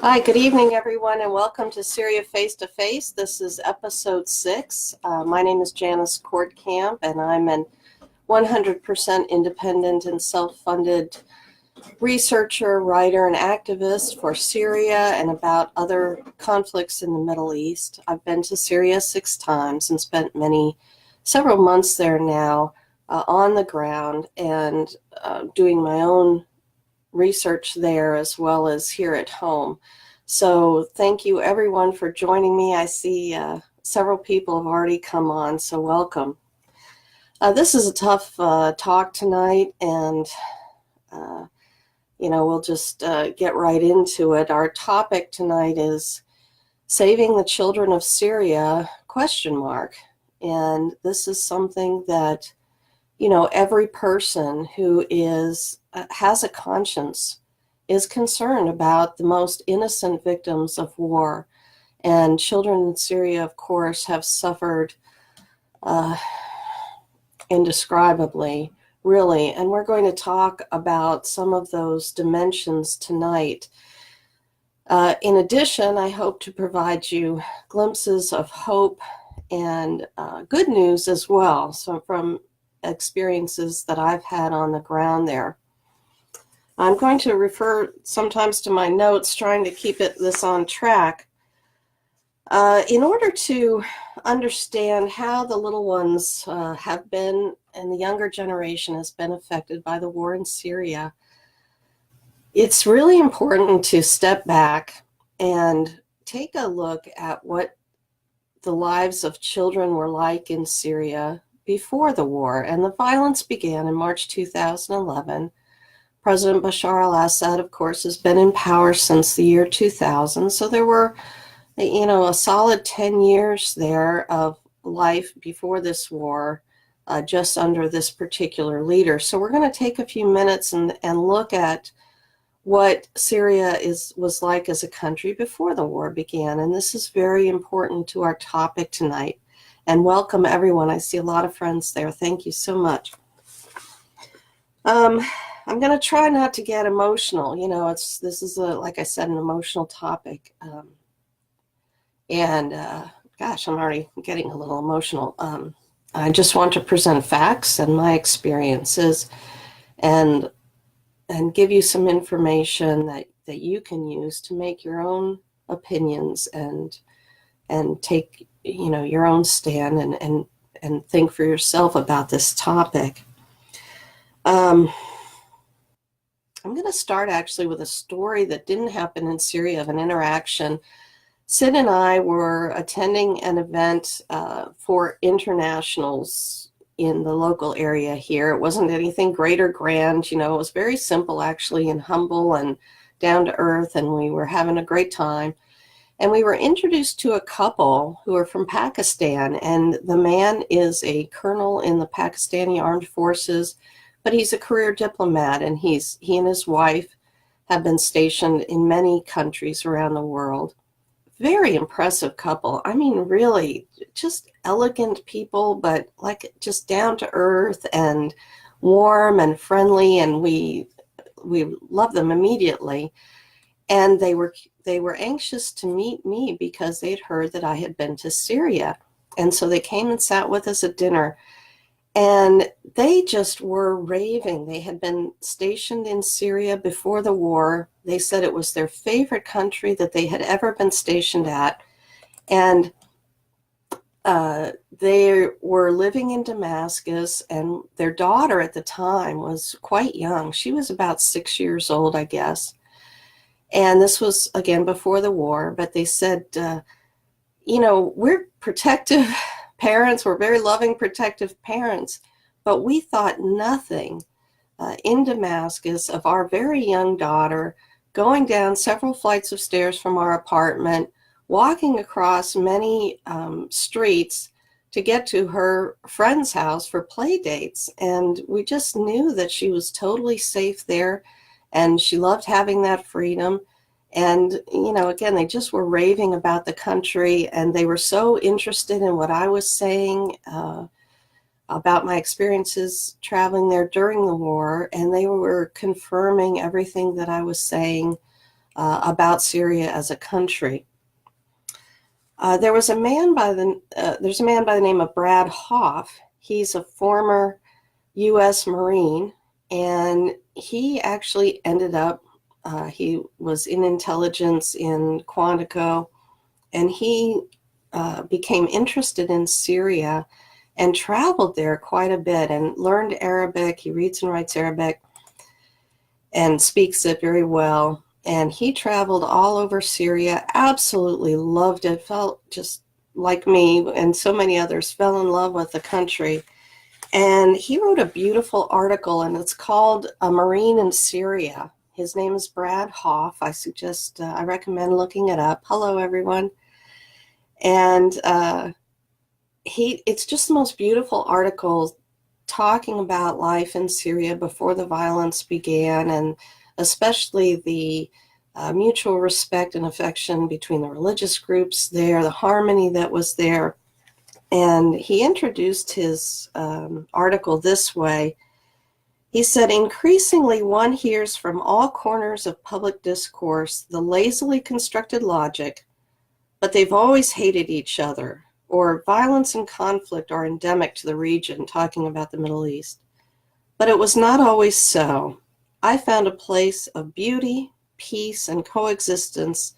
Hi, good evening, everyone, and welcome to Syria Face to Face. This is episode 6. My name is Janice Kortkamp, and I'm an 100% independent and self-funded researcher, writer, and activist for Syria and about other conflicts in the Middle East. I've been to Syria 6 times and spent several months there now on the ground and doing my own research there as well as here at home. So thank you everyone for joining me. I see several people have already come on, so welcome. This is a tough talk tonight, and we'll just get right into it. Our topic tonight is saving the children of Syria, ? And this is something that every person who has a conscience is concerned about. The most innocent victims of war, and children in Syria, of course, have suffered indescribably, really. And we're going to talk about some of those dimensions tonight. In addition, I hope to provide you glimpses of hope and good news as well, so from experiences that I've had on the ground there. I'm going to refer sometimes to my notes, trying to keep this on track. In order to understand how the little ones have been, and the younger generation has been affected by the war in Syria, it's really important to step back and take a look at what the lives of children were like in Syria before the war. And the violence began in March 2011. President Bashar al-Assad, of course, has been in power since the year 2000. So there were, a solid 10 years there of life before this war, just under this particular leader. So we're going to take a few minutes and look at what Syria was like as a country before the war began. And this is very important to our topic tonight. And welcome everyone. I see a lot of friends there. Thank you so much. I'm going to try not to get emotional. This is like I said, an emotional topic. Gosh, I'm already getting a little emotional. I just want to present facts and my experiences and give you some information that you can use to make your own opinions and take your own stand and think for yourself about this topic. I'm going to start actually with a story that didn't happen in Syria, of an interaction. Sid and I were attending an event for internationals in the local area here. It wasn't anything great or grand, it was very simple actually, and humble and down to earth, and we were having a great time. And we were introduced to a couple who are from Pakistan, and the man is a colonel in the Pakistani Armed Forces, but he's a career diplomat, and he and his wife have been stationed in many countries around the world. Very impressive couple. I mean, really, just elegant people, but like just down to earth and warm and friendly, and we loved them immediately. And they were anxious to meet me because they'd heard that I had been to Syria, and so they came and sat with us at dinner. And they just were raving. They had been stationed in Syria before the war. They said it was their favorite country that they had ever been stationed at. And they were living in Damascus, and their daughter at the time was quite young. She was about 6 years old, I guess. And this was, again, before the war. But they said, we're protective parents, we're very loving, protective parents, but we thought nothing in Damascus of our very young daughter going down several flights of stairs from our apartment, walking across many streets to get to her friend's house for play dates. And we just knew that she was totally safe there, and she loved having that freedom. And, again, they just were raving about the country, and they were so interested in what I was saying about my experiences traveling there during the war. And they were confirming everything that I was saying about Syria as a country. There's a man by the name of Brad Hoff. He's a former U.S. Marine, and he actually ended up, he was in intelligence in Quantico, and he became interested in Syria and traveled there quite a bit and learned Arabic. He reads and writes Arabic and speaks it very well. And he traveled all over Syria, absolutely loved it, felt just like me and so many others, fell in love with the country. And he wrote a beautiful article, and it's called A Marine in Syria. His name is Brad Hoff. I recommend looking it up. Hello, everyone. And it's just the most beautiful article talking about life in Syria before the violence began, and especially the mutual respect and affection between the religious groups there, the harmony that was there. And he introduced his article this way. He said, increasingly one hears from all corners of public discourse the lazily constructed logic, but they've always hated each other, or violence and conflict are endemic to the region, talking about the Middle East. But it was not always so. I found a place of beauty, peace, and coexistence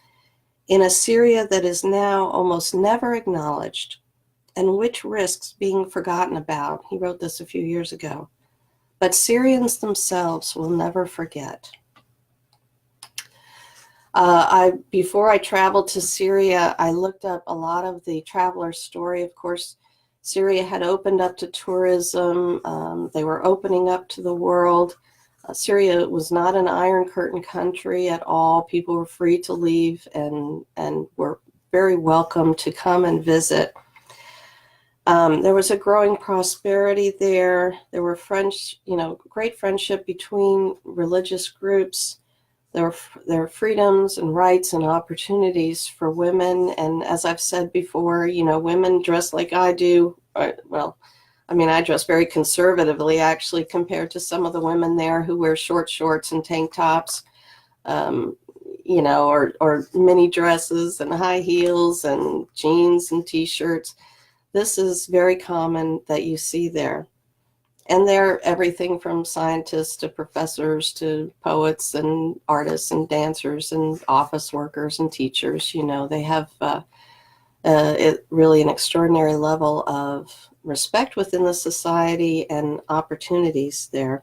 in a Syria that is now almost never acknowledged, and which risks being forgotten about. He wrote this a few years ago. But Syrians themselves will never forget. Before I traveled to Syria, I looked up a lot of the traveler's story. Of course, Syria had opened up to tourism. They were opening up to the world. Syria was not an Iron Curtain country at all. People were free to leave and were very welcome to come and visit. There was a growing prosperity there. There were great friendship between religious groups. There were freedoms and rights and opportunities for women. And as I've said before, women dress like I do. I dress very conservatively, actually, compared to some of the women there who wear short shorts and tank tops, or mini dresses and high heels and jeans and T-shirts. This is very common that you see there. And they're everything from scientists to professors to poets and artists and dancers and office workers and teachers. They have really an extraordinary level of respect within the society and opportunities there.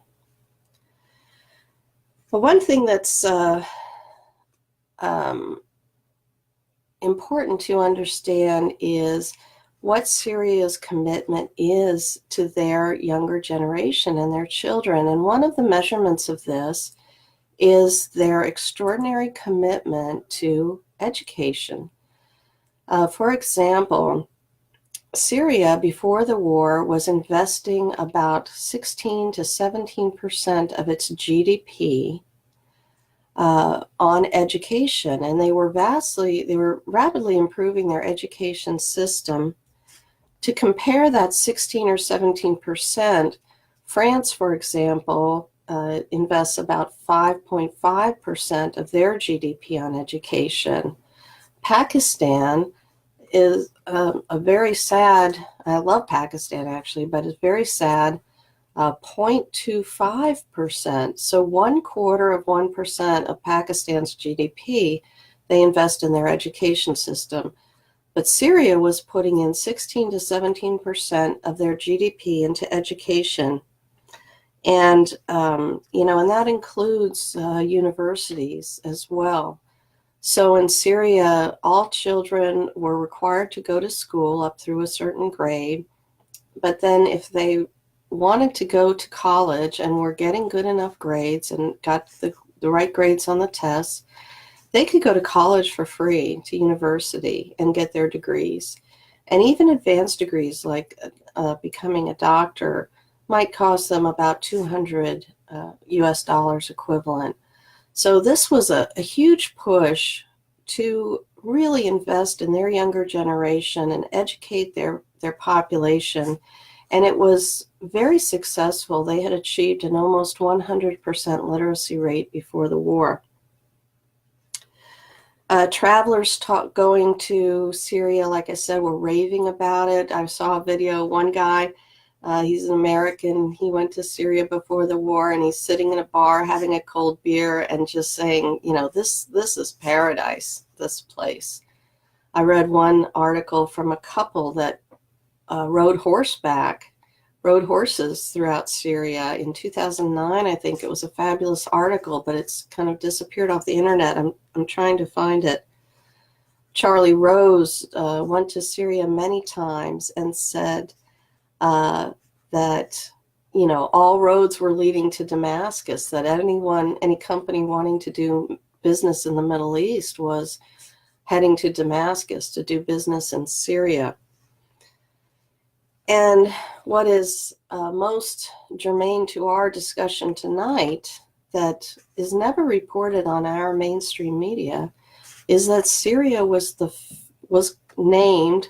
But one thing that's important to understand is what Syria's commitment is to their younger generation and their children. And one of the measurements of this is their extraordinary commitment to education. For example, Syria before the war was investing about 16 to 17% of its GDP on education, and they were rapidly improving their education system. To compare that 16 or 17%, France, for example, invests about 5.5% of their GDP on education. Pakistan is a very sad, I love Pakistan actually, but it's very sad, 0.25%. So 0.25% of Pakistan's GDP, they invest in their education system. But Syria was putting in 16 to 17% of their GDP into education. And, and that includes universities as well. So in Syria, all children were required to go to school up through a certain grade. But then if they wanted to go to college and were getting good enough grades and got the right grades on the tests, they could go to college for free, to university, and get their degrees. And even advanced degrees like becoming a doctor might cost them about $200 US equivalent. So this was a huge push to really invest in their younger generation and educate their population. And it was very successful. They had achieved an almost 100% literacy rate before the war. Travelers going to Syria, like I said, were raving about it. I saw a video, one guy, he's an American, he went to Syria before the war, and he's sitting in a bar having a cold beer and just saying, this is paradise, this place. I read one article from a couple that rode horses throughout Syria in 2009. I think it was a fabulous article, but it's kind of disappeared off the internet. I'm trying to find it. Charlie Rose went to Syria many times and said that all roads were leading to Damascus, that any company wanting to do business in the Middle East was heading to Damascus to do business in Syria. And what is most germane to our discussion tonight that is never reported on our mainstream media is that Syria was named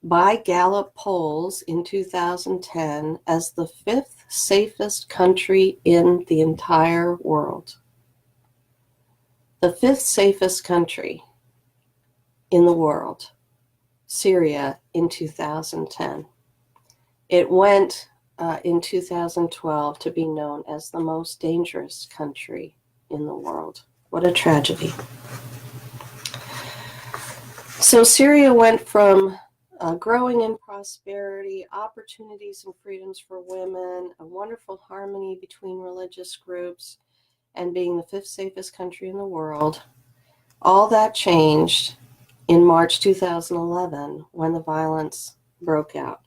by Gallup polls in 2010 as the 5th safest country in the entire world. The 5th safest country in the world, Syria, in 2010. It went in 2012 to be known as the most dangerous country in the world. What a tragedy. So Syria went from growing in prosperity, opportunities and freedoms for women, a wonderful harmony between religious groups, and being the 5th safest country in the world. All that changed in March 2011 when the violence broke out.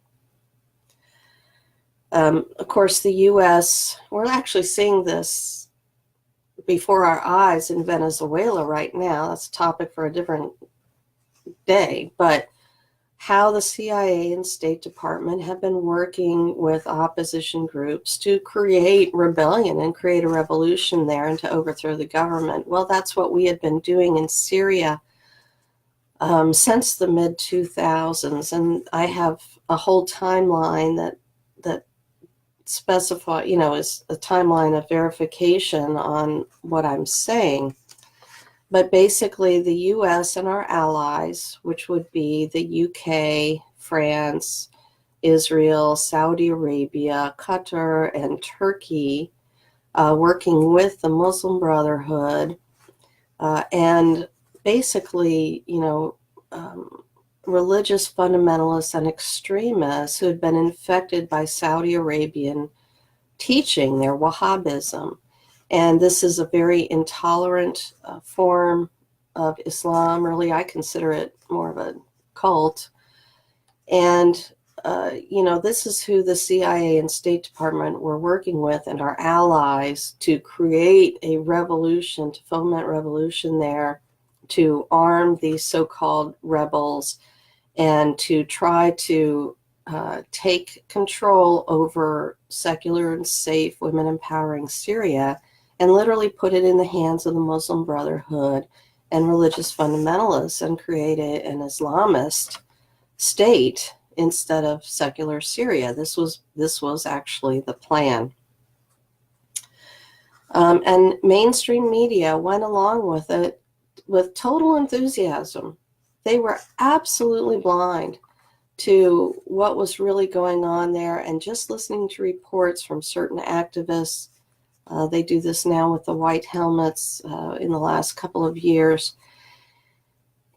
Of course, the U.S., we're actually seeing this before our eyes in Venezuela right now. That's a topic for a different day. But how the CIA and State Department have been working with opposition groups to create rebellion and create a revolution there and to overthrow the government. Well, that's what we had been doing in Syria since the mid-2000s. And I have a whole timeline that specify, is a timeline of verification on what I'm saying. But basically, the U.S. and our allies, which would be the UK, France, Israel, Saudi Arabia, Qatar, and Turkey, working with the Muslim Brotherhood, and basically, religious fundamentalists and extremists who had been infected by Saudi Arabian teaching, their Wahhabism. And this is a very intolerant form of Islam. Really, I consider it more of a cult. And, this is who the CIA and State Department were working with and our allies to create a revolution, to foment revolution there, to arm these so-called rebels, and to try to take control over secular and safe, women empowering Syria, and literally put it in the hands of the Muslim Brotherhood and religious fundamentalists and create an Islamist state instead of secular Syria. This was actually the plan. And mainstream media went along with it with total enthusiasm. They were absolutely blind to what was really going on there, and just listening to reports from certain activists. They do this now with the white helmets in the last couple of years.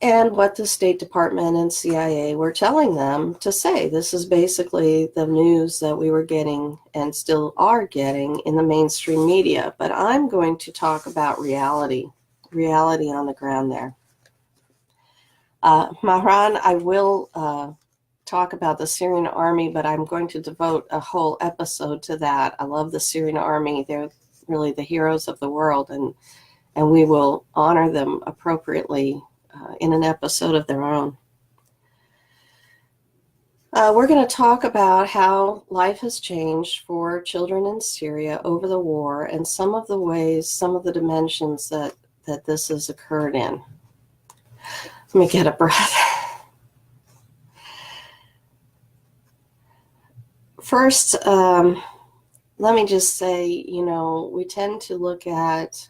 And what the State Department and CIA were telling them to say. This is basically the news that we were getting and still are getting in the mainstream media. But I'm going to talk about reality on the ground there. Mahran, I will talk about the Syrian army, but I'm going to devote a whole episode to that. I love the Syrian army. They're really the heroes of the world, and we will honor them appropriately in an episode of their own. We're going to talk about how life has changed for children in Syria over the war, and some of the ways, some of the dimensions that this has occurred in. Let me get a breath. First, let me just say, we tend to look at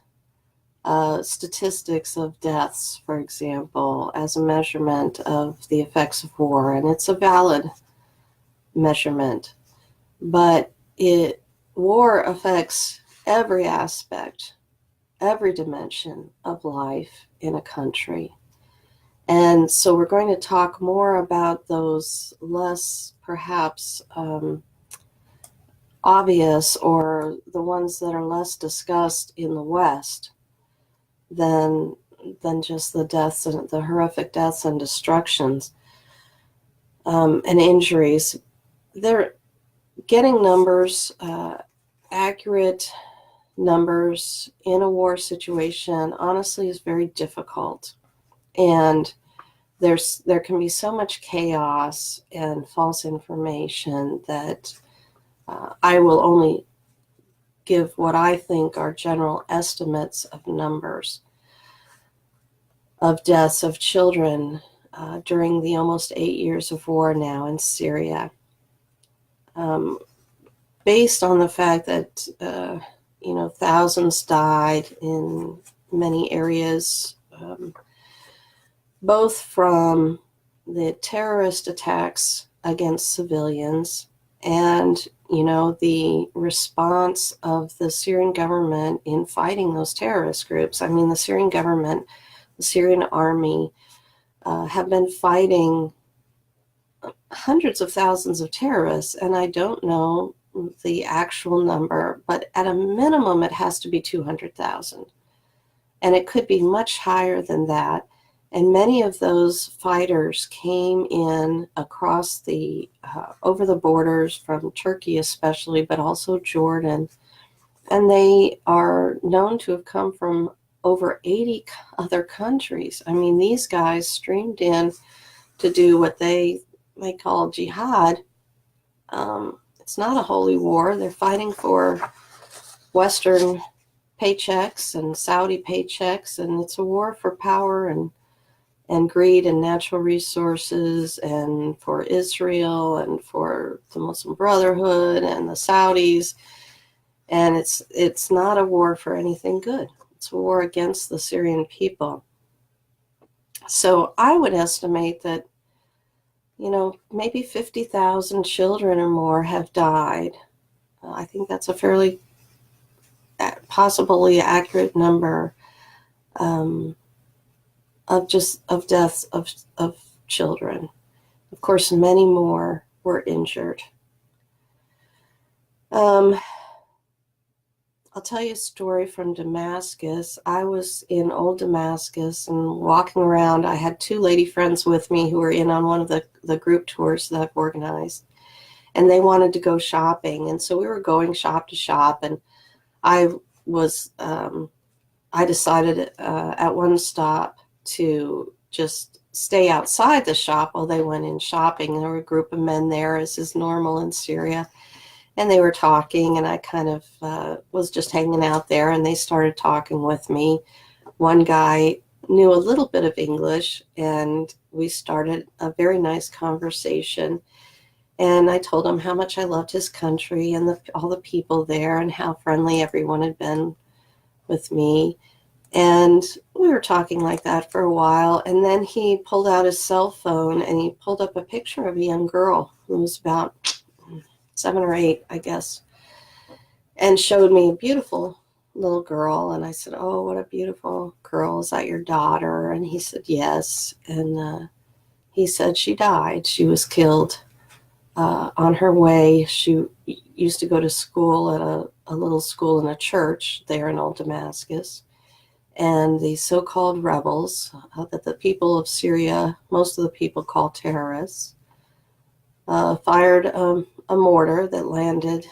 statistics of deaths, for example, as a measurement of the effects of war, and it's a valid measurement. But war affects every aspect, every dimension of life in a country. And so we're going to talk more about those less, perhaps, obvious, or the ones that are less discussed in the West than just the deaths and the horrific deaths and destructions and injuries. They're getting numbers, accurate numbers in a war situation, honestly, is very difficult. And there can be so much chaos and false information that I will only give what I think are general estimates of numbers of deaths of children during the almost 8 years of war now in Syria. Based on the fact that, thousands died in many areas, both from the terrorist attacks against civilians and, the response of the Syrian government in fighting those terrorist groups. I mean, the Syrian government, the Syrian army, have been fighting hundreds of thousands of terrorists, and I don't know the actual number, but at a minimum it has to be 200,000, and it could be much higher than that. And many of those fighters came in across the over the borders from Turkey especially, but also Jordan, and they are known to have come from over 80 other countries. I mean, these guys streamed in to do what they call jihad. It's not a holy war. They're fighting for Western paychecks and Saudi paychecks, and it's a war for power and greed and natural resources, and for Israel and for the Muslim Brotherhood and the Saudis. And it's not a war for anything good. It's a war against the Syrian people. So I would estimate that, maybe 50,000 children or more have died. I think that's a fairly possibly accurate number of deaths of children. Of course, many more were injured. I'll tell you a story from Damascus. I was in old Damascus and walking around. I had two lady friends with me who were in on one of the group tours that I've organized, and they wanted to go shopping. And so we were going shop to shop, and I decided at one stop to just stay outside the shop while they went in shopping. There were a group of men there, as is normal in Syria. And they were talking, and I kind of was just hanging out there, and they started talking with me. One guy knew a little bit of English, and we started a very nice conversation. And I told him how much I loved his country and all the people there, and how friendly everyone had been with me. And we were talking like that for a while, and then he pulled out his cell phone, and he pulled up a picture of a young girl who was about 7 or 8, I guess, and showed me a beautiful little girl. And I said, "Oh, what a beautiful girl. Is that your daughter?" And he said, "Yes." And he said she died. She was killed on her way. She used to go to school at a little school in a church there in old Damascus. And the so-called rebels that the people of Syria, most of the people call terrorists, fired a mortar that landed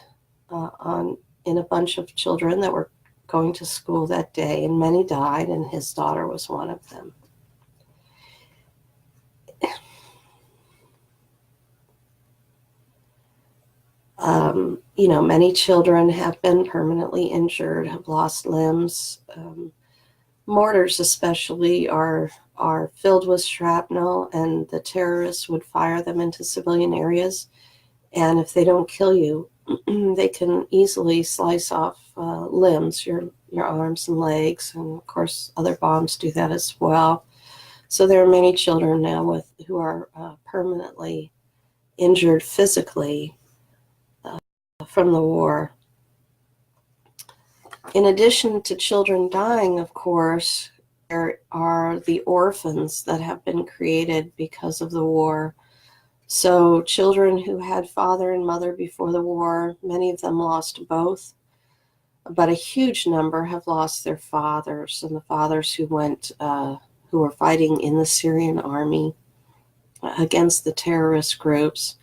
in a bunch of children that were going to school that day, and many died, and his daughter was one of them. Many children have been permanently injured, have lost limbs. Mortars especially are filled with shrapnel, and the terrorists would fire them into civilian areas. And if they don't kill you, they can easily slice off limbs, your your arms and legs, and of course other bombs do that as well. So there are many children now who are permanently injured physically from the war. In addition to children dying, of course, there are the orphans that have been created because of the war. So children who had father and mother before the war, many of them lost both, but a huge number have lost their fathers, and the fathers who were fighting in the Syrian army against the terrorist groups.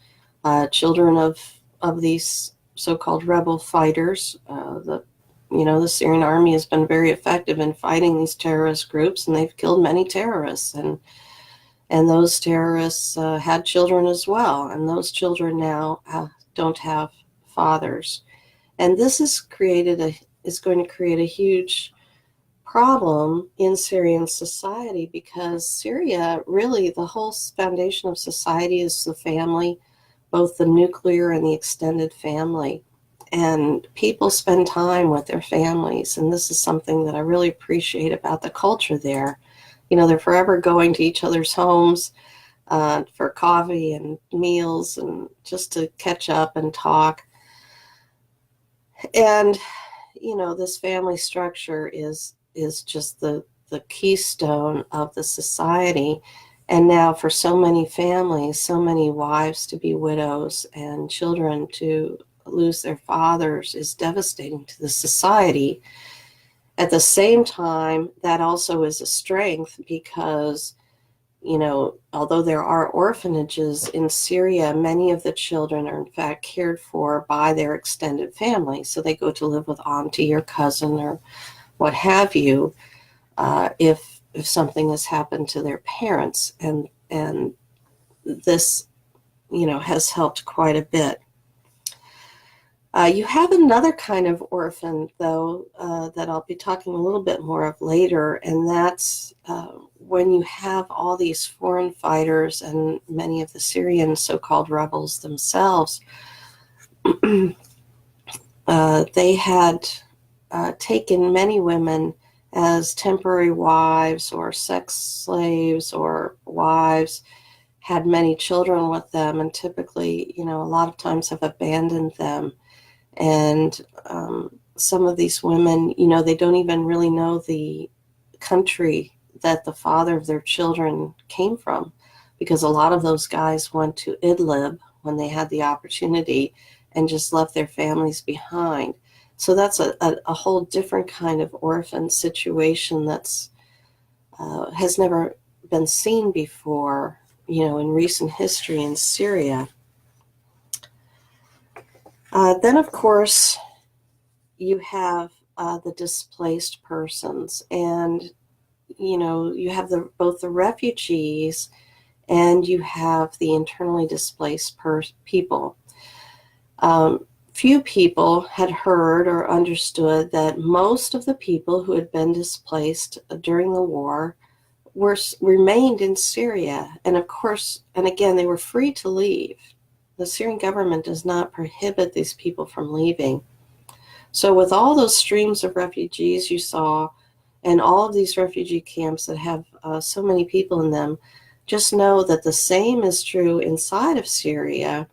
Children of these so-called rebel fighters. The Syrian army has been very effective in fighting these terrorist groups, and they've killed many terrorists. And those terrorists had children as well, and those children now don't have fathers. And this is going to create a huge problem in Syrian society, because Syria, really, the whole foundation of society is the family, both the nuclear and the extended family. And people spend time with their families, and this is something that I really appreciate about the culture there. They're forever going to each other's homes for coffee and meals and just to catch up and talk. And, this family structure is just the keystone of the society. And now for so many families, so many wives to be widows and children to lose their fathers is devastating to the society. At the same time, that also is a strength because, although there are orphanages in Syria, many of the children are in fact cared for by their extended family. So they go to live with auntie or cousin or what have you, if something has happened to their parents. And this, has helped quite a bit. You have another kind of orphan, though, that I'll be talking a little bit more of later, and that's when you have all these foreign fighters and many of the Syrian so-called rebels themselves. They had taken many women as temporary wives or sex slaves or wives, had many children with them, and typically, a lot of times have abandoned them. And some of these women, they don't even really know the country that the father of their children came from, because a lot of those guys went to Idlib when they had the opportunity and just left their families behind. So that's a whole different kind of orphan situation that's has never been seen before, in recent history in Syria. Then, of course, you have the displaced persons, and you have both the refugees and you have the internally displaced people. Few people had heard or understood that most of the people who had been displaced during the war remained in Syria, and of course, and again, they were free to leave. The Syrian government does not prohibit these people from leaving. So with all those streams of refugees you saw, and all of these refugee camps that have so many people in them, just know that the same is true inside of Syria.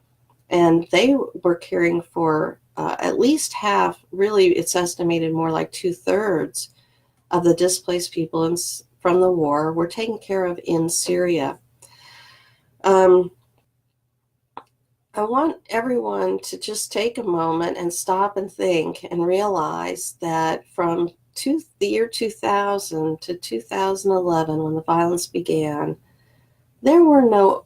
And they were caring for at least half, really it's estimated more like 2/3 of the displaced people from the war were taken care of in Syria. I want everyone to just take a moment and stop and think and realize that from the year 2000 to 2011, when the violence began, there were no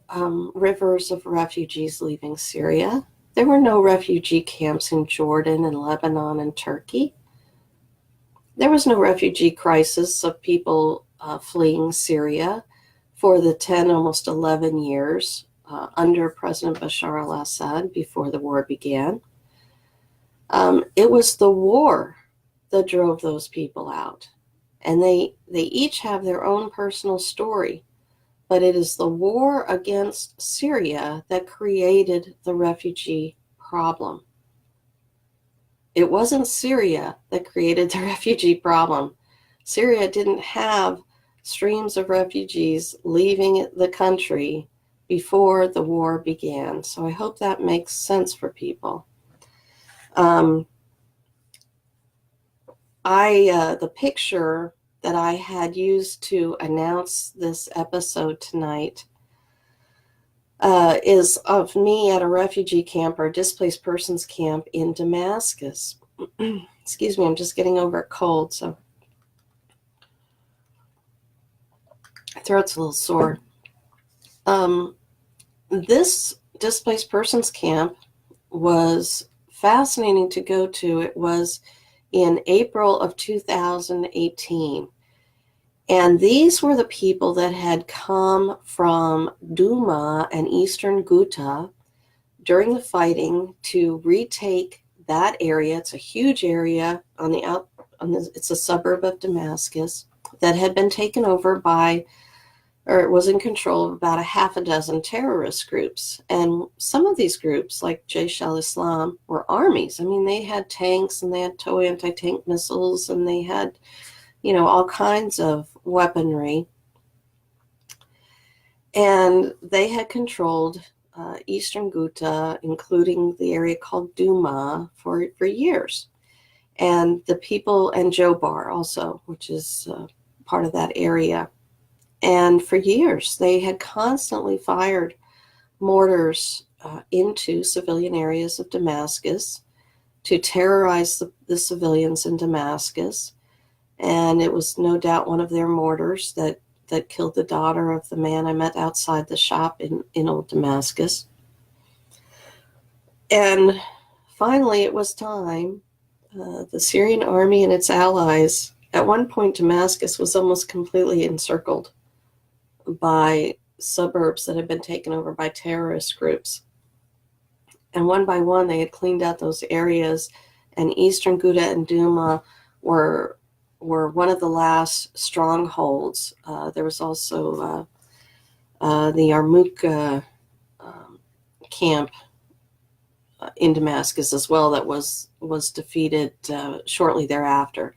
rivers of refugees leaving Syria. There were no refugee camps in Jordan and Lebanon and Turkey. There was no refugee crisis of people fleeing Syria for the 10, almost 11 years under President Bashar al-Assad before the war began. It was the war that drove those people out. And they each have their own personal story. But it is the war against Syria that created the refugee problem. it wasn't Syria that created the refugee problem. Syria didn't have streams of refugees leaving the country before the war began. So I hope that makes sense for people. The picture that I had used to announce this episode tonight is of me at a refugee camp or a displaced persons camp in Damascus. Excuse me, I'm just getting over a cold, so my throat's a little sore. This displaced persons camp was fascinating to go to. It was in April of 2018. And these were the people that had come from Duma and eastern Ghouta during the fighting to retake that area. It's a huge area it's a suburb of Damascus that had been taken over by, or it was in control of about a half a dozen terrorist groups. And some of these groups, like Jaish al-Islam, were armies. I mean, they had tanks and they had tow anti-tank missiles and they had, all kinds of weaponry. And they had controlled eastern Ghouta, including the area called Duma, for years. And the people, and Jobar also, which is part of that area. And for years, they had constantly fired mortars into civilian areas of Damascus to terrorize the civilians in Damascus. And it was no doubt one of their mortars that killed the daughter of the man I met outside the shop in Old Damascus. And finally, it was time. The Syrian army and its allies, at one point, Damascus was almost completely encircled by suburbs that had been taken over by terrorist groups. And one by one, they had cleaned out those areas, and eastern Ghouta and Duma were one of the last strongholds. There was also the Yarmouk camp in Damascus as well that was defeated shortly thereafter.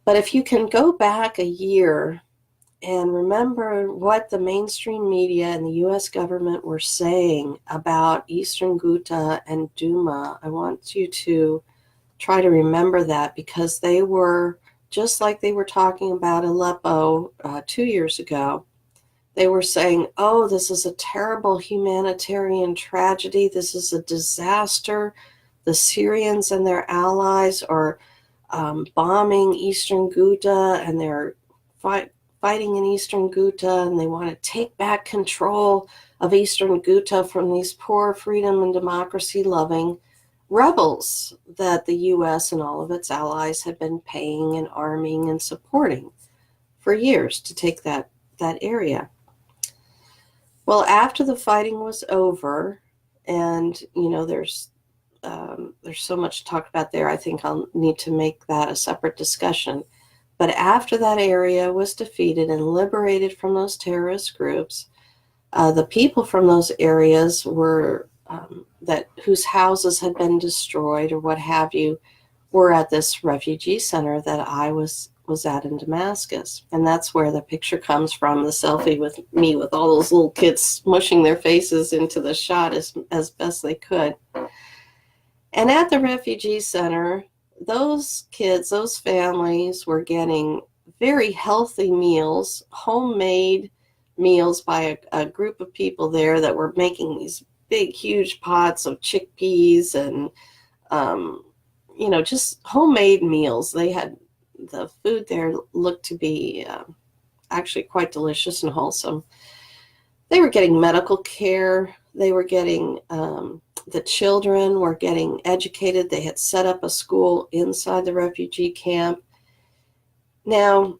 But if you can go back a year and remember what the mainstream media and the U.S. government were saying about eastern Ghouta and Duma, I want you to try to remember that, because they were, just like they were talking about Aleppo 2 years ago, they were saying, oh, this is a terrible humanitarian tragedy. This is a disaster. The Syrians and their allies are bombing eastern Ghouta, and they're fighting in eastern Ghouta, and they want to take back control of eastern Ghouta from these poor freedom and democracy-loving rebels that the U.S. and all of its allies had been paying and arming and supporting for years to take that area. Well, after the fighting was over, and there's so much to talk about there. I think I'll need to make that a separate discussion. But after that area was defeated and liberated from those terrorist groups, the people from those areas were whose houses had been destroyed or what have you, were at this refugee center that I was at in Damascus. And that's where the picture comes from, the selfie with me with all those little kids smushing their faces into the shot as best they could. And at the refugee center, those kids, those families were getting very healthy meals, homemade meals by a group of people there that were making these big, huge pots of chickpeas and, just homemade meals. They had, the food there looked to be actually quite delicious and wholesome. They were getting medical care. They were getting, the children were getting educated. They had set up a school inside the refugee camp. Now,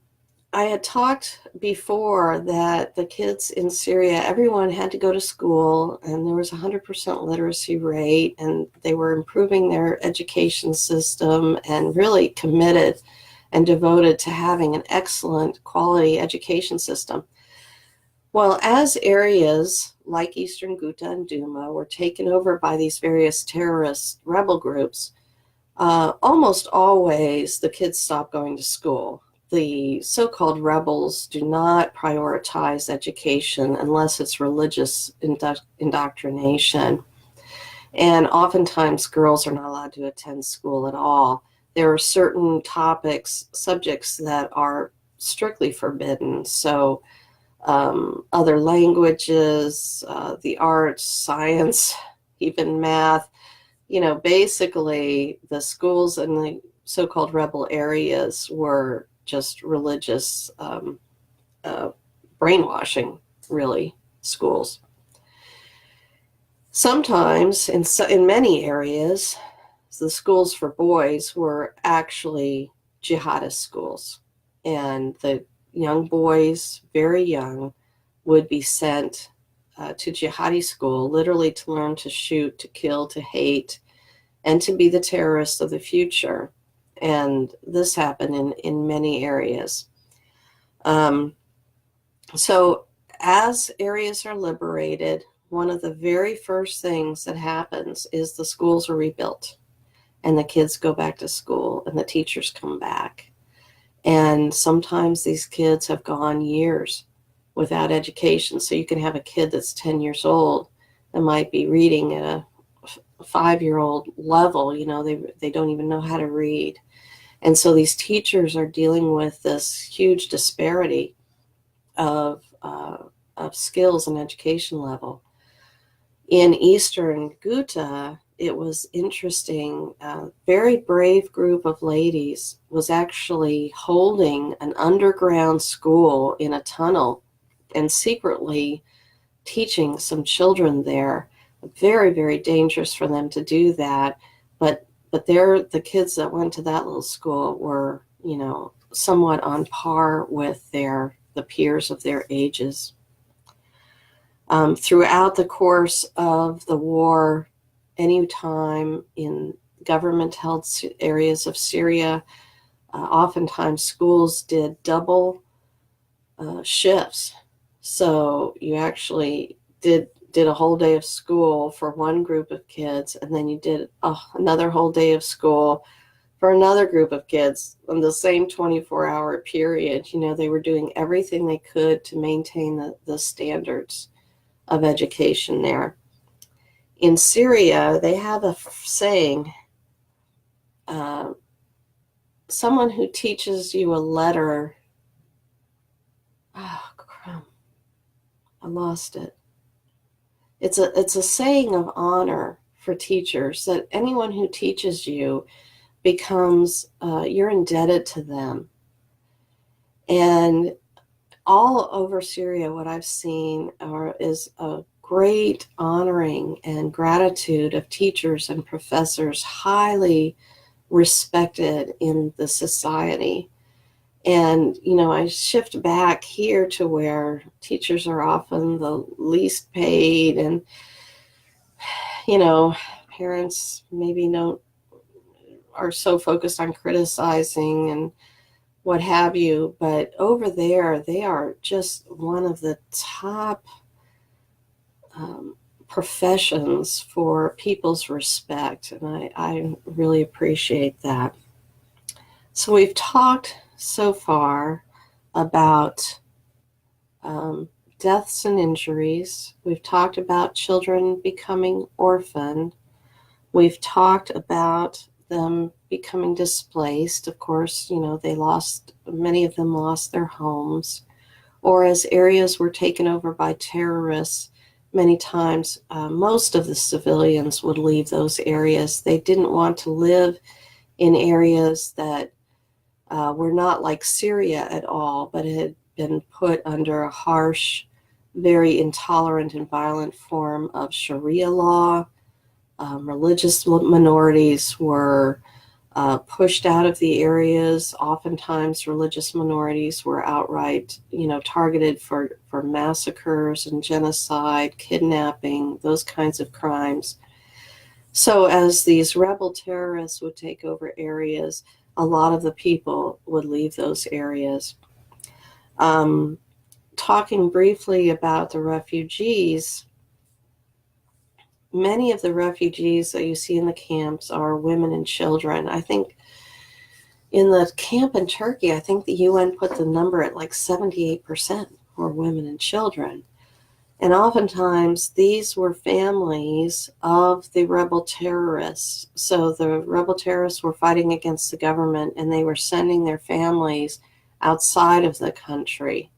I had talked before that the kids in Syria, everyone had to go to school, and there was 100% literacy rate, and they were improving their education system and really committed and devoted to having an excellent quality education system. Well, as areas like eastern Ghouta and Duma were taken over by these various terrorist rebel groups, Almost always the kids stop going to school. The so-called rebels do not prioritize education unless it's religious indoctrination. And oftentimes girls are not allowed to attend school at all. There are certain subjects that are strictly forbidden. So other languages, the arts, science, even math, basically the schools in the so-called rebel areas were just religious brainwashing, really, schools. Sometimes, in many areas, the schools for boys were actually jihadist schools. And the young boys, very young, would be sent to jihadi school, literally to learn to shoot, to kill, to hate, and to be the terrorists of the future. And this happened in many areas. So as areas are liberated, one of the very first things that happens is the schools are rebuilt and the kids go back to school and the teachers come back. And sometimes these kids have gone years without education. So you can have a kid that's 10 years old that might be reading at a 5-year-old level. They don't even know how to read. And so these teachers are dealing with this huge disparity of skills and education level. In Eastern Ghouta, it was interesting. A very brave group of ladies was actually holding an underground school in a tunnel and secretly teaching some children there. Very, very dangerous for them to do that. But the kids that went to that little school were, somewhat on par with the peers of their ages. Throughout the course of the war, any time in government-held areas of Syria, oftentimes schools did double shifts. So you actually did a whole day of school for one group of kids, and then you did another whole day of school for another group of kids in the same 24-hour period. They were doing everything they could to maintain the standards of education there. In Syria, they have a saying, someone who teaches you a letter, oh crap, I lost it. It's a saying of honor for teachers, that anyone who teaches you becomes, you're indebted to them. And all over Syria, what I've seen is a great honoring and gratitude of teachers and professors, highly respected in the society. And, I shift back here to where teachers are often the least paid, and, parents maybe are so focused on criticizing and what have you. But over there, they are just one of the top professions for people's respect. And I really appreciate that. So we've talked so far about deaths and injuries. We've talked about children becoming orphaned. We've talked about them becoming displaced. Of course, many of them lost their homes, or as areas were taken over by terrorists, many times most of the civilians would leave those areas. They didn't want to live in areas that were not like Syria at all, but had been put under a harsh, very intolerant and violent form of Sharia law. Religious minorities were pushed out of the areas. Oftentimes, religious minorities were outright, targeted for massacres and genocide, kidnapping, those kinds of crimes. So as these rebel terrorists would take over areas, a lot of the people would leave those areas. Talking briefly about the refugees, many of the refugees that you see in the camps are women and children. I think in the camp in Turkey, I think the UN put the number at like 78% were women and children. And oftentimes these were families of the rebel terrorists. So the rebel terrorists were fighting against the government, and they were sending their families outside of the country.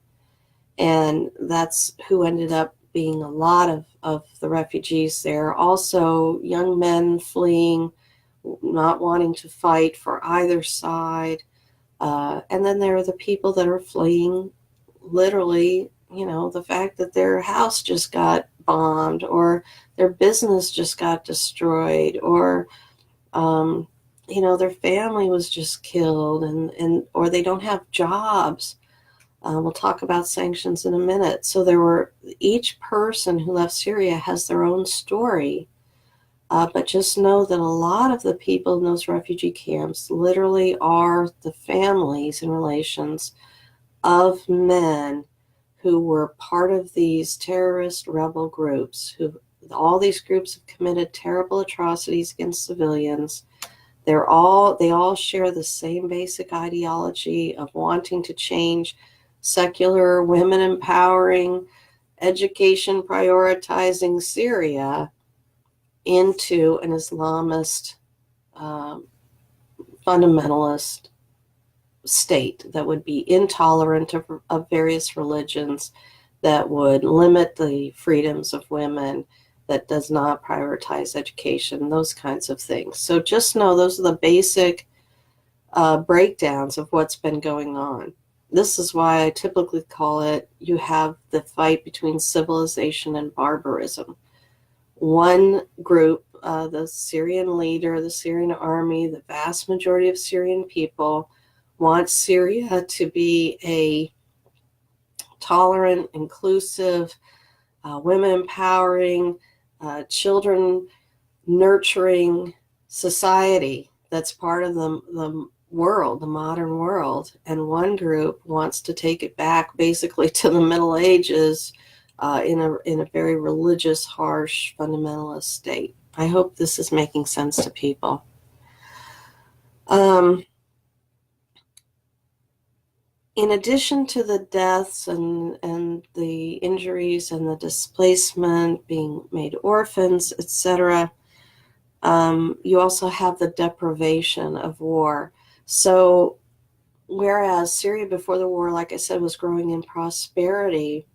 And that's who ended up being a lot of the refugees there. Also, young men fleeing, not wanting to fight for either side. And then there are the people that are fleeing literally, the fact that their house just got bombed, or their business just got destroyed, or, their family was just killed, or they don't have jobs. We'll talk about sanctions in a minute. So each person who left Syria has their own story. But just know that a lot of the people in those refugee camps literally are the families and relations of men who were part of these terrorist rebel groups. All these groups have committed terrible atrocities against civilians. They all share the same basic ideology of wanting to change secular, women empowering, education prioritizing Syria into an Islamist, fundamentalist state that would be intolerant of various religions, that would limit the freedoms of women, that does not prioritize education, those kinds of things. So just know those are the basic breakdowns of what's been going on. This is why I typically call it, you have the fight between civilization and barbarism. One group, the Syrian leader, the Syrian army, the vast majority of Syrian people want Syria to be a tolerant, inclusive, women empowering, children nurturing society that's part of the world, the modern world. And one group wants to take it back basically to the Middle Ages, in a very religious, harsh, fundamentalist state. I hope this is making sense to people. In addition to the deaths and the injuries and the displacement, being made orphans, etc., you also have the deprivation of war. So whereas Syria before the war, like I said, was growing in prosperity,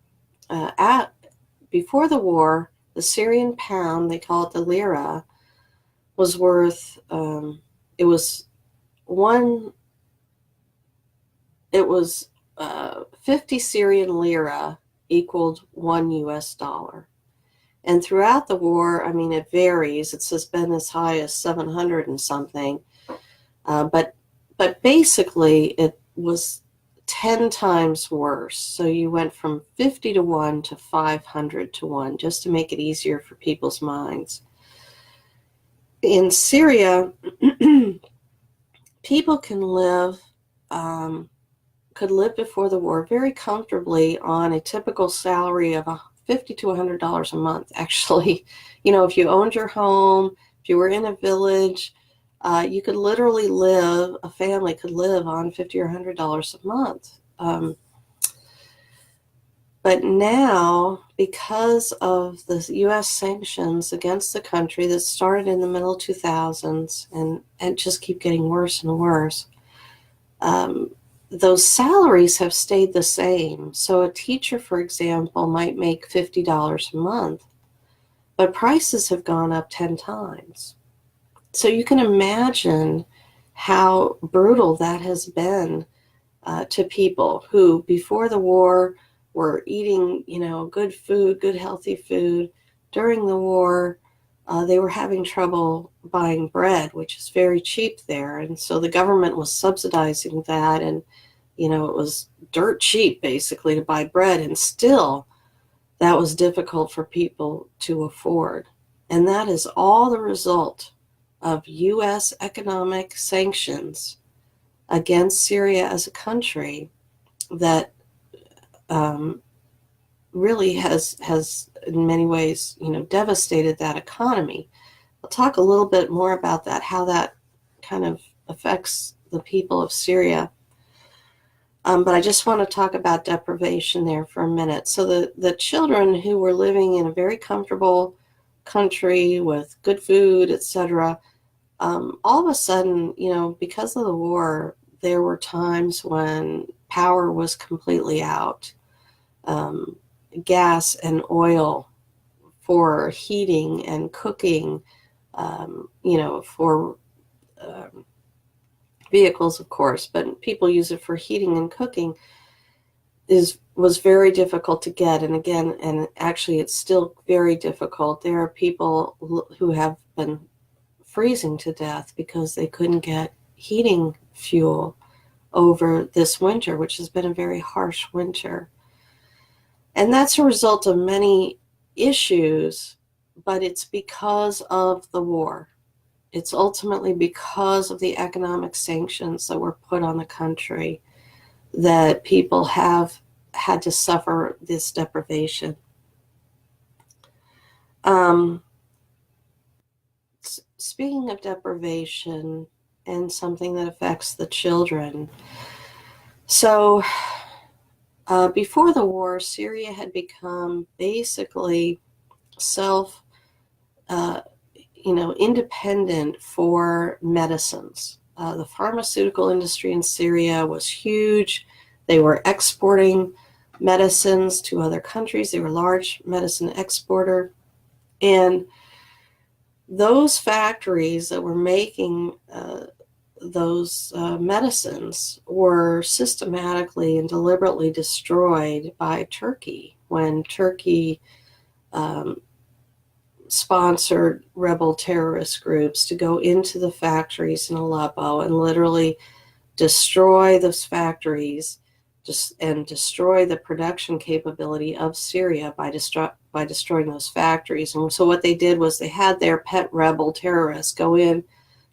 before the war, the Syrian pound, they call it the lira, was worth, it was 50 Syrian lira equaled $1. And throughout the war, I mean, it varies. It's been as high as 700 and something. But basically, it was 10 times worse. So you went from 50 to 1 to 500 to 1, just to make it easier for people's minds. In Syria, people could live before the war very comfortably on a typical salary of $50 to $100 a month. Actually, if you owned your home, if you were in a village, you could literally a family could live on $50 or $100 a month. But now, because of the U.S. sanctions against the country that started in the middle 2000s and just keep getting worse and worse, those salaries have stayed the same. So a teacher, for example, might make $50 a month, but prices have gone up 10 times. So you can imagine how brutal that has been to people who, before the war, were eating, good food, good healthy food. During the war, they were having trouble buying bread, which is very cheap there. And so the government was subsidizing that, and, it was dirt cheap, basically, to buy bread. And still, that was difficult for people to afford. And that is all the result of U.S. economic sanctions against Syria as a country that really has in many ways, devastated that economy. I'll talk a little bit more about that, how that kind of affects the people of Syria. But I just want to talk about deprivation there for a minute. So the children who were living in a very comfortable country with good food, etc., all of a sudden, because of the war, there were times when power was completely out. Gas and oil for heating and cooking, for vehicles, of course, but people use it for heating and cooking, was very difficult to get. And actually it's still very difficult. There are people who have been freezing to death because they couldn't get heating fuel over this winter, which has been a very harsh winter. And that's a result of many issues, but it's because of the war. It's ultimately because of the economic sanctions that were put on the country that people have had to suffer this deprivation. Speaking of deprivation and something that affects the children, so before the war, Syria had become basically independent for medicines. The pharmaceutical industry in Syria was huge. They were exporting medicines to other countries. They were a large medicine exporter. And those factories that were making those medicines were systematically and deliberately destroyed by Turkey when Turkey sponsored rebel terrorist groups to go into the factories in Aleppo and literally destroy those factories and destroy the production capability of Syria by destroying those factories. And so what they did was they had their pet rebel terrorists go in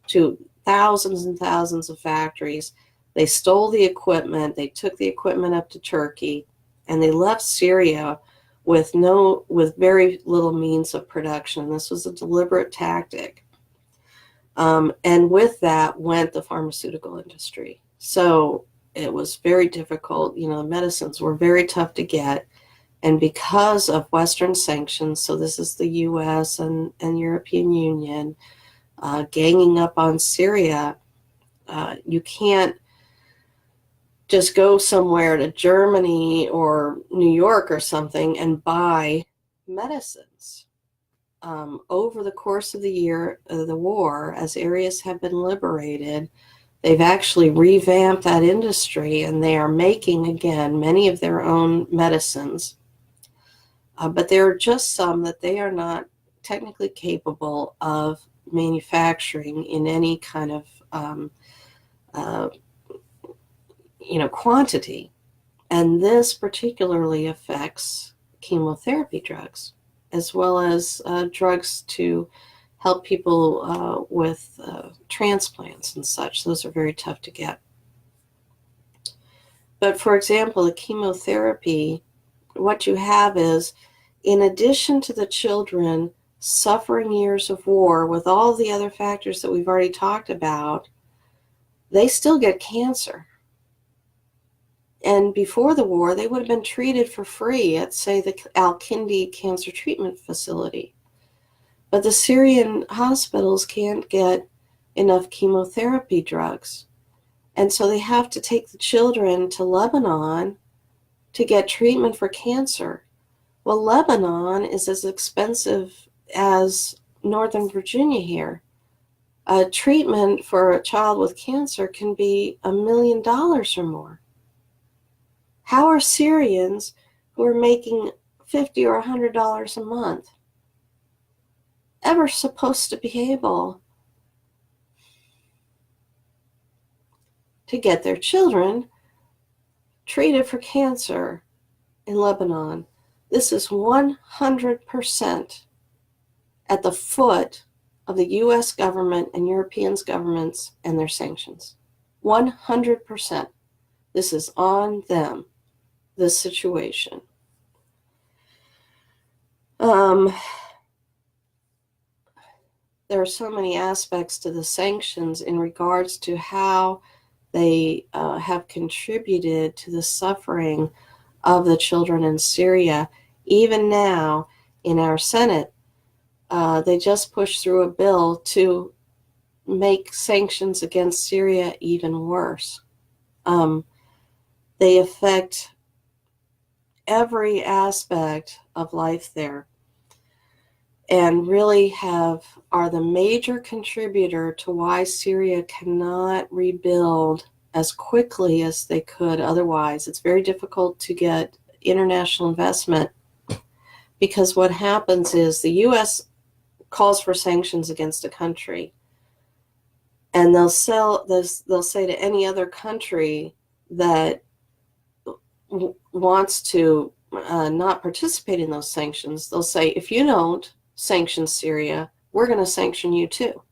to thousands and thousands of factories. They stole the equipment. They took the equipment up to Turkey, and they left Syria with very little means of production. This was a deliberate tactic. And with that went the pharmaceutical industry. So it was very difficult. The medicines were very tough to get. And because of Western sanctions, so this is the US and European Union ganging up on Syria, you can't just go somewhere to Germany or New York or something and buy medicines. Over the course of the war, as areas have been liberated, they've actually revamped that industry, and they are making, again, many of their own medicines. But there are just some that they are not technically capable of manufacturing in any kind of quantity. And this particularly affects chemotherapy drugs, as well as drugs to help people with transplants and such. Those are very tough to get. But for example, the chemotherapy, what you have is, in addition to the children suffering years of war with all the other factors that we've already talked about, they still get cancer. And before the war, they would have been treated for free at, say, the Al-Kindi Cancer Treatment Facility. But the Syrian hospitals can't get enough chemotherapy drugs. And so they have to take the children to Lebanon to get treatment for cancer. Well, Lebanon is as expensive as Northern Virginia here. A treatment for a child with cancer can be $1 million or more. How are Syrians who are making $50 or $100 a month ever supposed to be able to get their children treated for cancer in Lebanon? This is 100% at the foot of the US government and European governments and their sanctions. 100%. This is on them, this situation. Um, there are so many aspects to the sanctions in regards to how they have contributed to the suffering of the children in Syria. Even now, in our Senate, they just pushed through a bill to make sanctions against Syria even worse. They affect every aspect of life there, and really are the major contributor to why Syria cannot rebuild as quickly as they could otherwise. It's very difficult to get international investment because what happens is the U.S. calls for sanctions against a country, and they'll say to any other country that wants to not participate in those sanctions, they'll say, if you don't sanction Syria, we're going to sanction you too.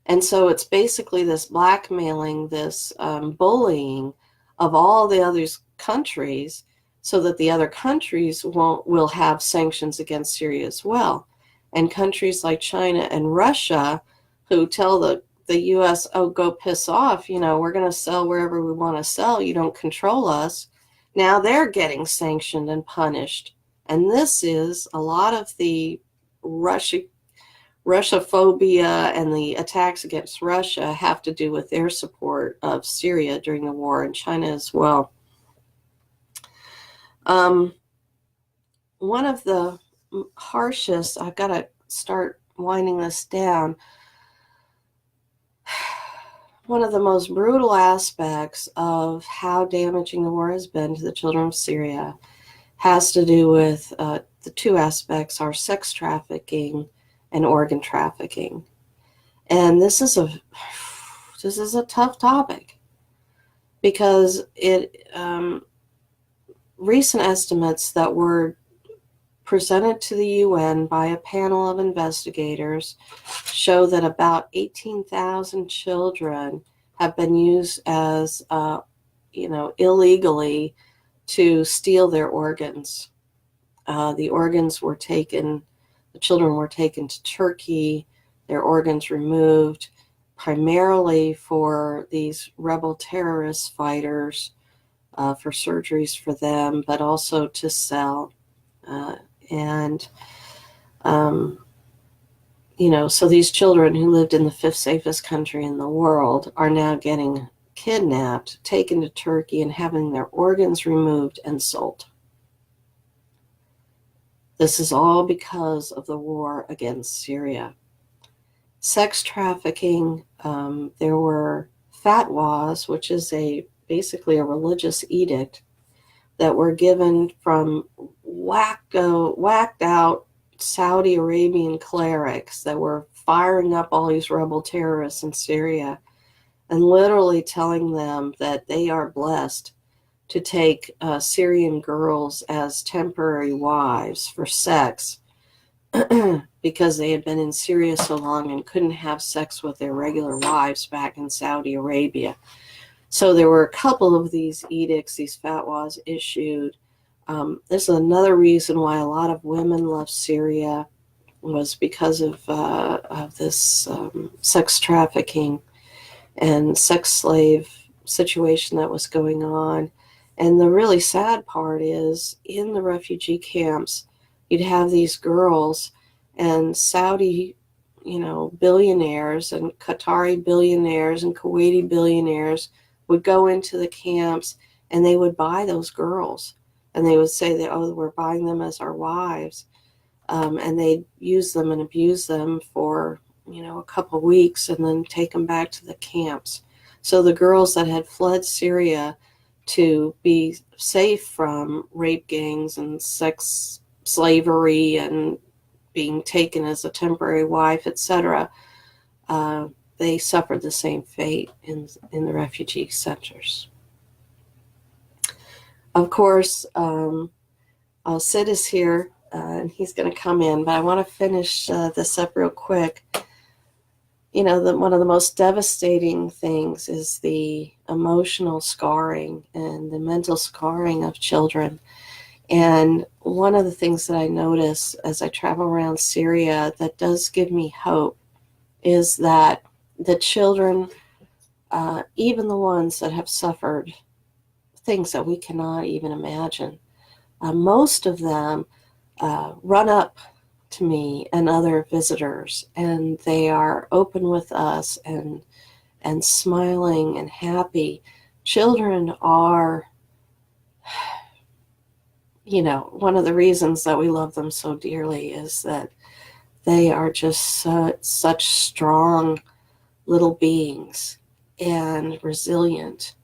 And so it's basically this blackmailing, this bullying of all the other countries, so that the other countries will have sanctions against Syria as well. And countries like China and Russia, who tell the U.S., oh, go piss off, we're going to sell wherever we want to sell, you don't control us. Now they're getting sanctioned and punished. And this is a lot of the Russophobia and the attacks against Russia have to do with their support of Syria during the war, and China as well. One of the harshest, I've got to start winding this down, one of the most brutal aspects of how damaging the war has been to the children of Syria has to do with the two aspects are sex trafficking and organ trafficking. And this is a tough topic because recent estimates that were presented to the UN by a panel of investigators show that about 18,000 children have been used as, illegally to steal their organs. The children were taken to Turkey, their organs removed, primarily for these rebel terrorist fighters, for surgeries for them, but also to sell. So these children who lived in the fifth safest country in the world are now getting kidnapped, taken to Turkey, and having their organs removed and sold. This is all because of the war against Syria. Sex trafficking, there were fatwas, which is basically a religious edict that were given from whacked out Saudi Arabian clerics that were firing up all these rebel terrorists in Syria and literally telling them that they are blessed to take Syrian girls as temporary wives for sex because they had been in Syria so long and couldn't have sex with their regular wives back in Saudi Arabia. So there were a couple of these edicts, these fatwas issued. This is another reason why a lot of women left Syria, was because of this sex trafficking and sex slave situation that was going on. And the really sad part is, in the refugee camps, you'd have these girls, and Saudi, billionaires and Qatari billionaires and Kuwaiti billionaires would go into the camps and they would buy those girls. And they would say that, oh, we're buying them as our wives. And they'd use them and abuse them for, a couple of weeks and then take them back to the camps. So the girls that had fled Syria to be safe from rape gangs and sex slavery and being taken as a temporary wife, etc., they suffered the same fate in the refugee centers. Of course, Sid is here, and he's going to come in, but I want to finish this up real quick. One of the most devastating things is the emotional scarring and the mental scarring of children. And one of the things that I notice as I travel around Syria that does give me hope is that the children, even the ones that have suffered things that we cannot even imagine, most of them run up to me and other visitors, and they are open with us and smiling and happy. Children are, one of the reasons that we love them so dearly is that they are just such strong little beings and resilient.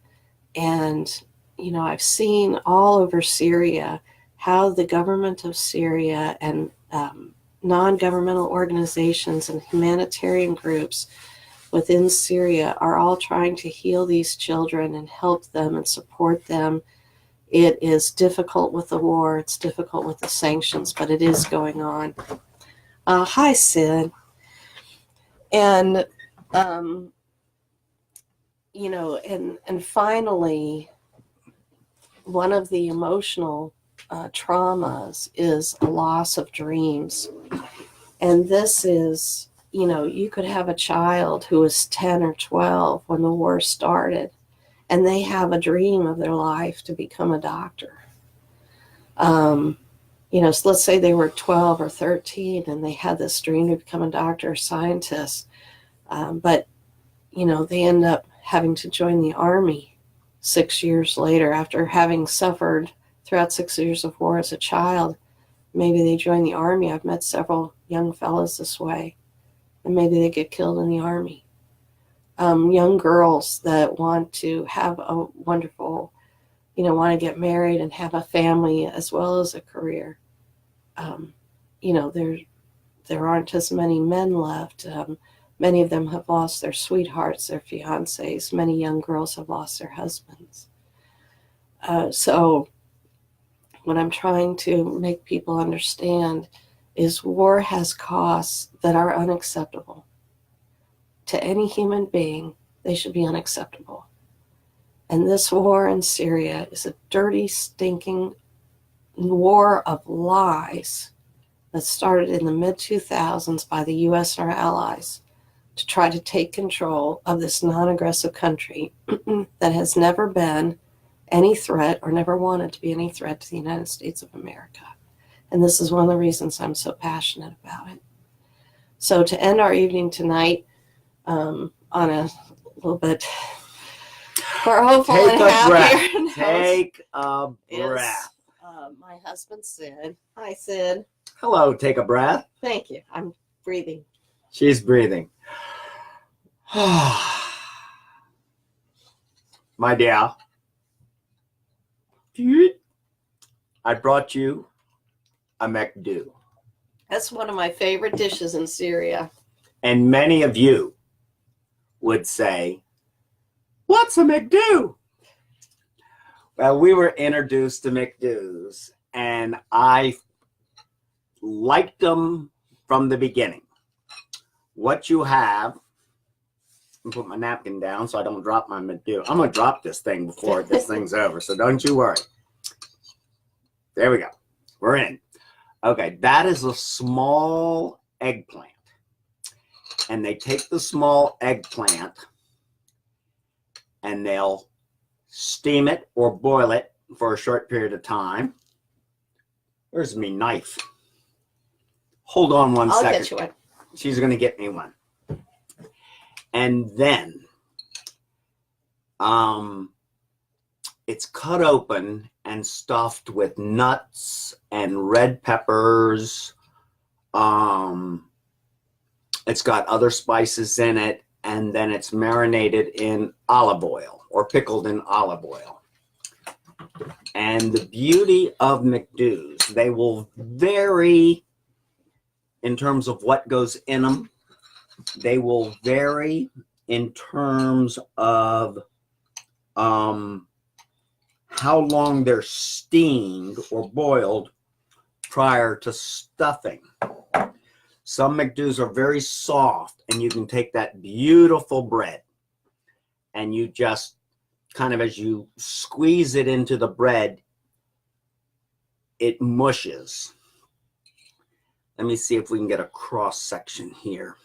And, I've seen all over Syria how the government of Syria and non-governmental organizations and humanitarian groups within Syria are all trying to heal these children and help them and support them. It is difficult with the war, it's difficult with the sanctions, but it is going on. Hi, Sid. And, and finally, one of the emotional traumas is a loss of dreams. And this is, you could have a child who was 10 or 12 when the war started, and they have a dream of their life to become a doctor. So let's say they were 12 or 13 and they had this dream to become a doctor or scientist, but they end up having to join the army 6 years later after having suffered throughout 6 years of war as a child. Maybe they join the army. I've met several young fellows this way, and maybe they get killed in the army. Young girls that want to have a wonderful, want to get married and have a family as well as a career. There aren't as many men left. Many of them have lost their sweethearts, their fiancés. Many young girls have lost their husbands. So what I'm trying to make people understand is war has costs that are unacceptable. To any human being, they should be unacceptable. And this war in Syria is a dirty, stinking war of lies that started in the mid-2000s by the U.S. and our allies to try to take control of this non-aggressive country that has never been any threat or never wanted to be any threat to the United States of America. And this is one of the reasons I'm so passionate about it. So to end our evening tonight on a little bit more hopeful and happier note. Take a breath. My husband, Sid. Hi, Sid. Hello, take a breath. Thank you. I'm breathing. She's breathing. My dear, I brought you a McDo. That's one of my favorite dishes in Syria. And many of you would say, what's a McDo? Well, we were introduced to McDo's, and I liked them from the beginning. What you have, I'm put my napkin down so I don't drop my McDo. I'm going to drop this thing before this thing's over, so don't you worry. There we go. We're in. Okay, that is a small eggplant. And they take the small eggplant and they'll steam it or boil it for a short period of time. Where's my knife? Hold on one second. I'll get you one. She's going to get me one. And then it's cut open and stuffed with nuts and red peppers. It's got other spices in it, and then it's marinated in olive oil or pickled in olive oil. And the beauty of McDo's, they will vary in terms of what goes in them. They will vary in terms of how long they're steamed or boiled prior to stuffing. Some McDo's are very soft, and you can take that beautiful bread and you just kind of, as you squeeze it into the bread, it mushes. Let me see if we can get a cross section here.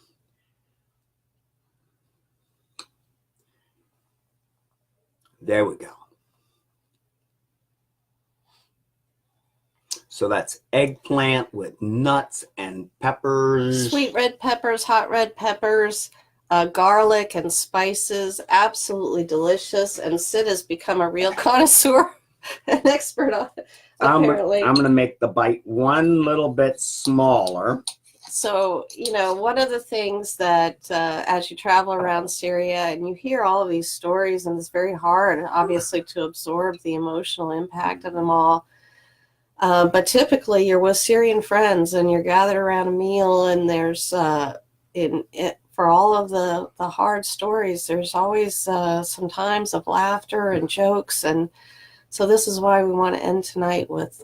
There we go. So that's eggplant with nuts and peppers. Sweet red peppers, hot red peppers, garlic and spices. Absolutely delicious. And Sid has become a real connoisseur, an expert on it, apparently. I'm going to make the bite one little bit smaller. So, you know, one of the things that as you travel around Syria and you hear all of these stories, and it's very hard, obviously, to absorb the emotional impact of them all. But typically you're with Syrian friends and you're gathered around a meal, and there's, for all of the hard stories, there's always some times of laughter and jokes. And so this is why we want to end tonight with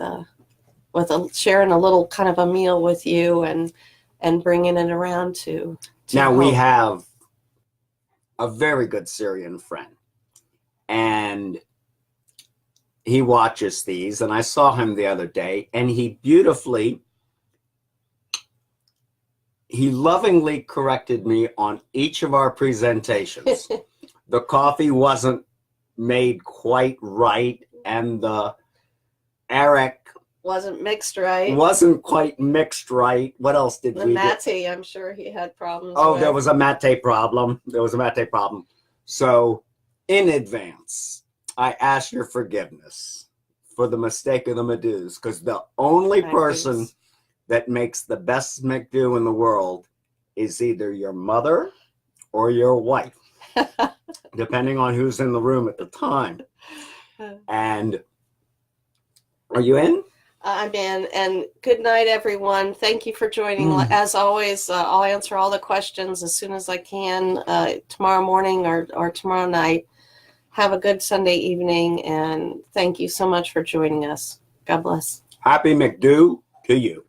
sharing a little kind of a meal with you and bringing it around to now hope. We have a very good Syrian friend, and he watches these, and I saw him the other day, and he lovingly corrected me on each of our presentations. The coffee wasn't made quite right, and the arak wasn't mixed right. Wasn't quite mixed right. What else did the we mate, I'm sure he had problems Oh, with. there was a mate problem. So in advance, I ask your forgiveness for the mistake of the McDo's, because the only person that makes the best McDo in the world is either your mother or your wife, depending on who's in the room at the time. And are you in? I'm in, and good night, everyone. Thank you for joining. As always, I'll answer all the questions as soon as I can tomorrow morning or tomorrow night. Have a good Sunday evening, and thank you so much for joining us. God bless. Happy McDo to you.